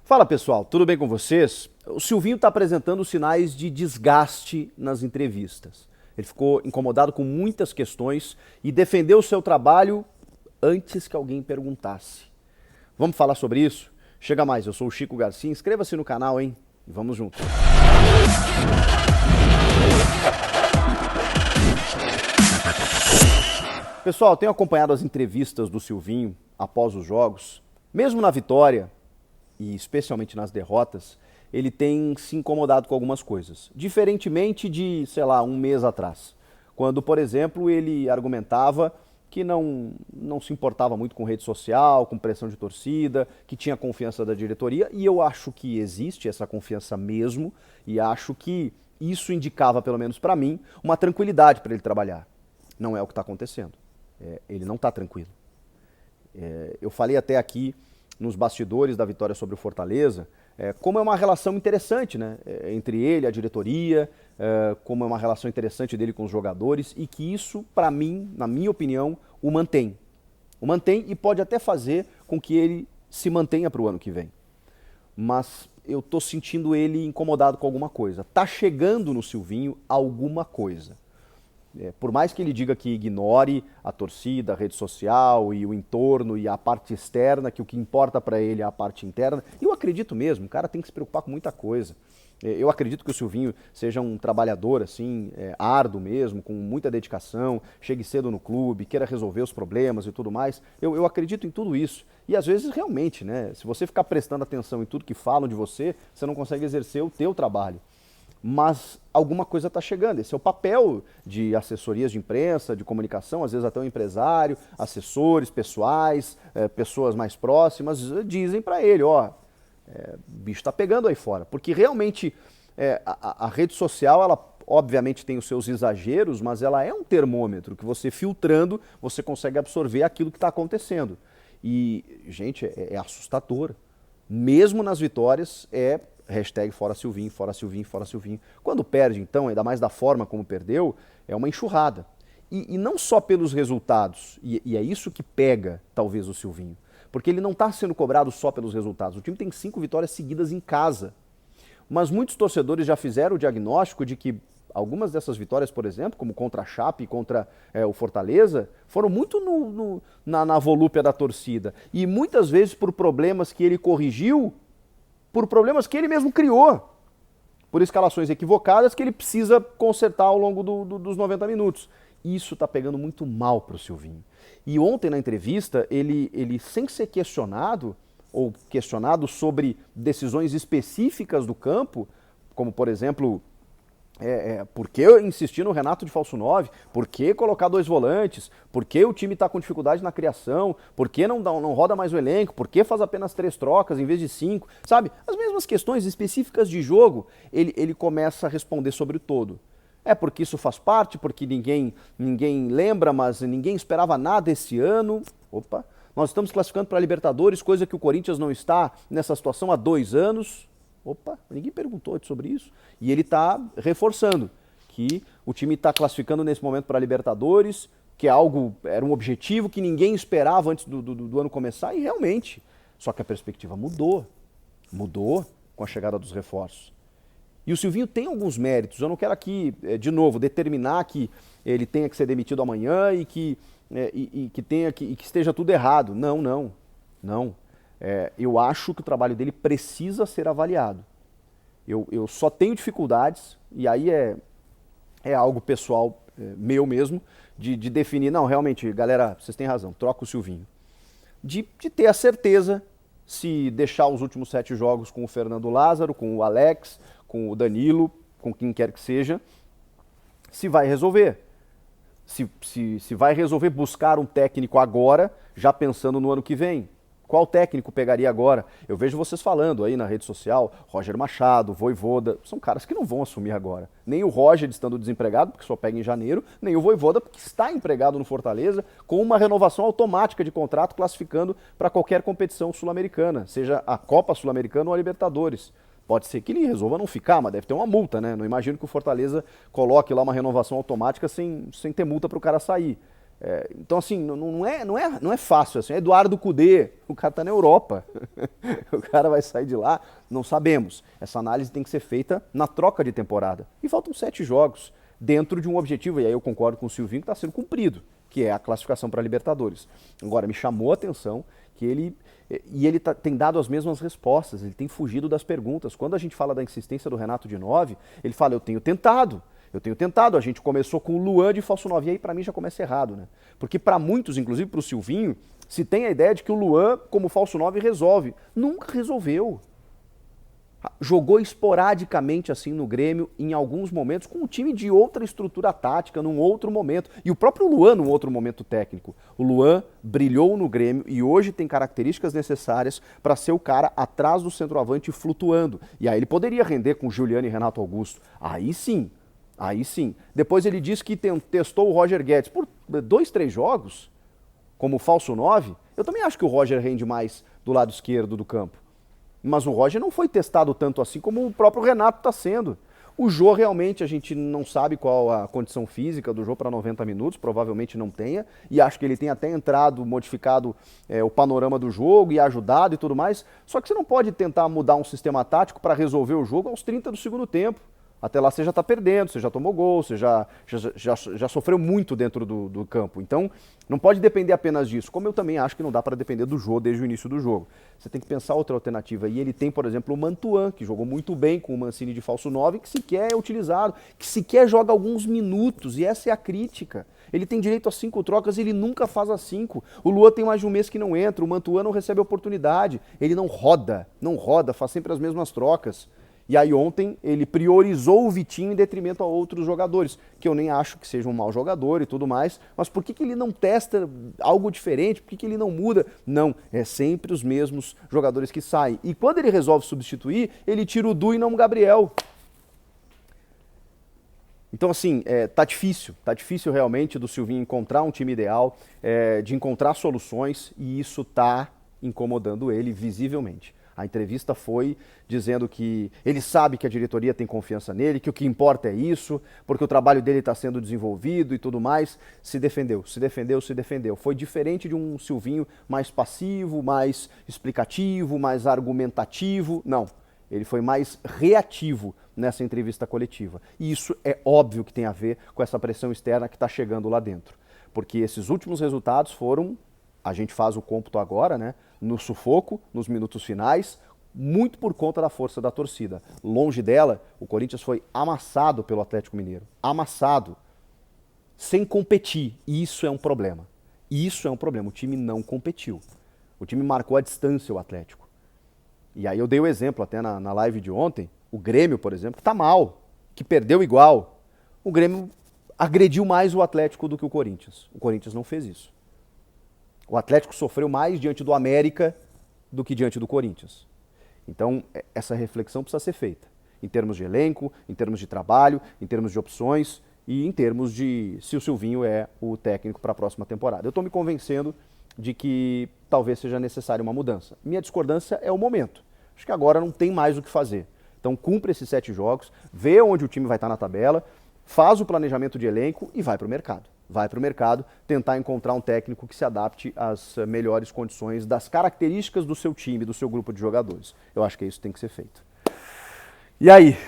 Fala pessoal, tudo bem com vocês? O Silvinho está apresentando sinais de desgaste nas entrevistas. Ele ficou incomodado com muitas questões e defendeu o seu trabalho antes que alguém perguntasse. Vamos falar sobre isso? Chega mais, eu sou o Chico Garcia, inscreva-se no canal, hein? E vamos juntos. Pessoal, tenho acompanhado as entrevistas do Silvinho após os jogos. Mesmo na vitória, e especialmente nas derrotas, ele tem se incomodado com algumas coisas. Diferentemente de, sei lá, um mês atrás. Quando, por exemplo, ele argumentava que não se importava muito com rede social, com pressão de torcida, que tinha confiança da diretoria, e eu acho que existe essa confiança mesmo, e acho que isso indicava, pelo menos para mim, uma tranquilidade para ele trabalhar. Não é o que está acontecendo. Ele não está tranquilo. Eu falei até aqui nos bastidores da vitória sobre o Fortaleza, como é uma relação interessante, né, entre ele e a diretoria, como é uma relação interessante dele com os jogadores, e que isso, para mim, na minha opinião, o mantém. O mantém e pode até fazer com que ele se mantenha para o ano que vem. Mas eu estou sentindo ele incomodado com alguma coisa. Tá chegando no Silvinho alguma coisa. Por mais que ele diga que ignore a torcida, a rede social e o entorno e a parte externa, que o que importa para ele é a parte interna, eu acredito mesmo, o cara tem que se preocupar com muita coisa. Eu acredito que o Silvinho seja um trabalhador assim, árduo mesmo, com muita dedicação, chegue cedo no clube, queira resolver os problemas e tudo mais. Eu acredito em tudo isso. E às vezes realmente, né, se você ficar prestando atenção em tudo que falam de você, você não consegue exercer o teu trabalho. Mas alguma coisa está chegando. Esse é o papel de assessorias de imprensa, de comunicação, às vezes até um empresário, assessores pessoais, pessoas mais próximas, dizem para ele, ó, o bicho está pegando aí fora. Porque realmente a rede social, ela obviamente tem os seus exageros, mas ela é um termômetro que você filtrando, você consegue absorver aquilo que está acontecendo. E, gente, é assustador. Mesmo nas vitórias, hashtag fora Silvinho, fora Silvinho, fora Silvinho. Quando perde, então, ainda mais da forma como perdeu, é uma enxurrada. E não só pelos resultados, e é isso que pega, talvez, o Silvinho. Porque ele não está sendo cobrado só pelos resultados. O time tem 5 vitórias seguidas em casa. Mas muitos torcedores já fizeram o diagnóstico de que algumas dessas vitórias, por exemplo, como contra a Chape e contra o Fortaleza, foram muito na volúpia da torcida. E muitas vezes por problemas que ele corrigiu, por problemas que ele mesmo criou, por escalações equivocadas que ele precisa consertar ao longo dos 90 minutos. Isso está pegando muito mal para o Silvinho. E ontem na entrevista, ele sem ser questionado, ou questionado sobre decisões específicas do campo, como por exemplo, por que insistir no Renato de falso 9? Por que colocar 2 volantes? Por que o time está com dificuldade na criação? Por que não roda mais o elenco? Por que faz apenas 3 trocas em vez de 5? Sabe? As mesmas questões específicas de jogo, ele começa a responder sobre o todo. Porque isso faz parte, porque ninguém lembra, mas ninguém esperava nada esse ano. Opa, nós estamos classificando para a Libertadores, coisa que o Corinthians não está nessa situação há 2 anos. Opa, ninguém perguntou sobre isso. E ele está reforçando que o time está classificando nesse momento para a Libertadores, que era um objetivo que ninguém esperava antes do ano começar, e realmente. Só que a perspectiva mudou com a chegada dos reforços. E o Silvinho tem alguns méritos, eu não quero aqui, de novo, determinar que ele tenha que ser demitido amanhã e que esteja tudo errado. Não. Eu acho que o trabalho dele precisa ser avaliado. Eu só tenho dificuldades, e aí é algo pessoal meu mesmo, de definir, não, realmente, galera, vocês têm razão, troca o Silvinho. De ter a certeza, se deixar os últimos 7 jogos com o Fernando Lázaro, com o Alex, com o Danilo, com quem quer que seja, se vai resolver. Se vai resolver buscar um técnico agora, já pensando no ano que vem. Qual técnico pegaria agora? Eu vejo vocês falando aí na rede social, Roger Machado, Vojvoda, são caras que não vão assumir agora. Nem o Roger estando desempregado, porque só pega em janeiro, nem o Vojvoda, porque está empregado no Fortaleza, com uma renovação automática de contrato, classificando para qualquer competição sul-americana, seja a Copa Sul-Americana ou a Libertadores. Pode ser que ele resolva não ficar, mas deve ter uma multa, né? Não imagino que o Fortaleza coloque lá uma renovação automática sem ter multa para o cara sair. Então, assim, não é fácil. Assim. Eduardo Cudê, o cara está na Europa. O cara vai sair de lá, não sabemos. Essa análise tem que ser feita na troca de temporada. E faltam 7 jogos dentro de um objetivo, e aí eu concordo com o Silvinho, que está sendo cumprido, que é a classificação para a Libertadores. Agora, me chamou a atenção que ele tem dado as mesmas respostas, ele tem fugido das perguntas. Quando a gente fala da insistência do Renato de 9, ele fala, eu tenho tentado, a gente começou com o Luan de falso 9, e aí para mim já começa errado, né? Porque para muitos, inclusive para o Silvinho, se tem a ideia de que o Luan, como falso 9, resolve. Nunca resolveu. Jogou esporadicamente assim no Grêmio, em alguns momentos, com um time de outra estrutura tática, num outro momento. E o próprio Luan, num outro momento técnico. O Luan brilhou no Grêmio e hoje tem características necessárias para ser o cara atrás do centroavante flutuando. E aí ele poderia render com Giuliano e Renato Augusto. Aí sim. Depois ele disse que testou o Roger Guedes por 2, 3 jogos, como falso 9. Eu também acho que o Roger rende mais do lado esquerdo do campo. Mas o Roger não foi testado tanto assim como o próprio Renato está sendo. O Jô realmente a gente não sabe qual a condição física do Jô para 90 minutos, provavelmente não tenha, e acho que ele tem até entrado, modificado o panorama do jogo e ajudado e tudo mais, só que você não pode tentar mudar um sistema tático para resolver o jogo aos 30 do segundo tempo. Até lá você já está perdendo, você já tomou gol, você já sofreu muito dentro do campo. Então, não pode depender apenas disso. Como eu também acho que não dá para depender do jogo desde o início do jogo. Você tem que pensar outra alternativa. E ele tem, por exemplo, o Mantuan, que jogou muito bem com o Mancini de falso 9, que sequer é utilizado, que sequer joga alguns minutos. E essa é a crítica. Ele tem direito a 5 trocas e ele nunca faz as 5. O Luan tem mais de um mês que não entra, o Mantuan não recebe oportunidade. Ele não roda, faz sempre as mesmas trocas. E aí ontem ele priorizou o Vitinho em detrimento a outros jogadores, que eu nem acho que seja um mau jogador e tudo mais, mas por que ele não testa algo diferente? Por que ele não muda? Não, é sempre os mesmos jogadores que saem. E quando ele resolve substituir, ele tira o Du e não o Gabriel. Então, assim, tá difícil realmente do Silvinho encontrar um time ideal, de encontrar soluções, e isso tá incomodando ele visivelmente. A entrevista foi dizendo que ele sabe que a diretoria tem confiança nele, que o que importa é isso, porque o trabalho dele está sendo desenvolvido e tudo mais. Se defendeu. Foi diferente de um Silvinho mais passivo, mais explicativo, mais argumentativo. Não, ele foi mais reativo nessa entrevista coletiva. E isso é óbvio que tem a ver com essa pressão externa que está chegando lá dentro. Porque esses últimos resultados foram, a gente faz o cômputo agora, né? No sufoco, nos minutos finais, muito por conta da força da torcida. Longe dela, o Corinthians foi amassado pelo Atlético Mineiro. Amassado. Sem competir. E isso é um problema. O time não competiu. O time marcou a distância, o Atlético. E aí eu dei o exemplo até na live de ontem. O Grêmio, por exemplo, que tá mal, que perdeu igual. O Grêmio agrediu mais o Atlético do que o Corinthians. O Corinthians não fez isso. O Atlético sofreu mais diante do América do que diante do Corinthians. Então, essa reflexão precisa ser feita. Em termos de elenco, em termos de trabalho, em termos de opções e em termos de se o Silvinho é o técnico para a próxima temporada. Eu estou me convencendo de que talvez seja necessária uma mudança. Minha discordância é o momento. Acho que agora não tem mais o que fazer. Então, cumpre esses 7 jogos, vê onde o time vai estar na tabela, faz o planejamento de elenco e vai para o mercado. Vai para o mercado tentar encontrar um técnico que se adapte às melhores condições das características do seu time, do seu grupo de jogadores. Eu acho que isso tem que ser feito. E aí?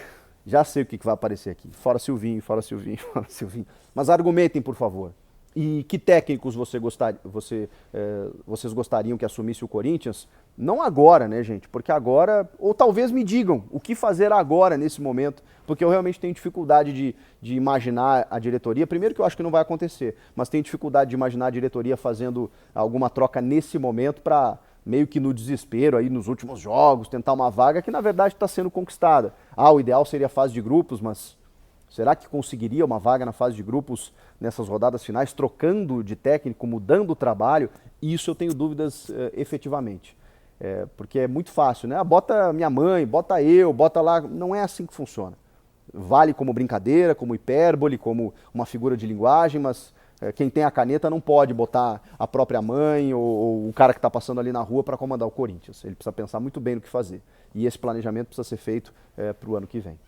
Já sei o que vai aparecer aqui. Fora Silvinho. Mas argumentem, por favor. E que técnicos vocês gostariam que assumisse o Corinthians? Não agora, né, gente? Porque agora, ou talvez me digam o que fazer agora, nesse momento, porque eu realmente tenho dificuldade de imaginar a diretoria. Primeiro que eu acho que não vai acontecer, mas tenho dificuldade de imaginar a diretoria fazendo alguma troca nesse momento para, meio que no desespero, aí nos últimos jogos, tentar uma vaga que na verdade está sendo conquistada. O ideal seria a fase de grupos, mas será que conseguiria uma vaga na fase de grupos nessas rodadas finais, trocando de técnico, mudando o trabalho? Isso eu tenho dúvidas efetivamente. Porque é muito fácil, né? Bota minha mãe, bota eu, bota lá. Não é assim que funciona. Vale como brincadeira, como hipérbole, como uma figura de linguagem, mas quem tem a caneta não pode botar a própria mãe ou o cara que está passando ali na rua para comandar o Corinthians. Ele precisa pensar muito bem no que fazer. E esse planejamento precisa ser feito para o ano que vem.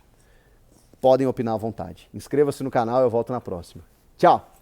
Podem opinar à vontade. Inscreva-se no canal, eu volto na próxima. Tchau!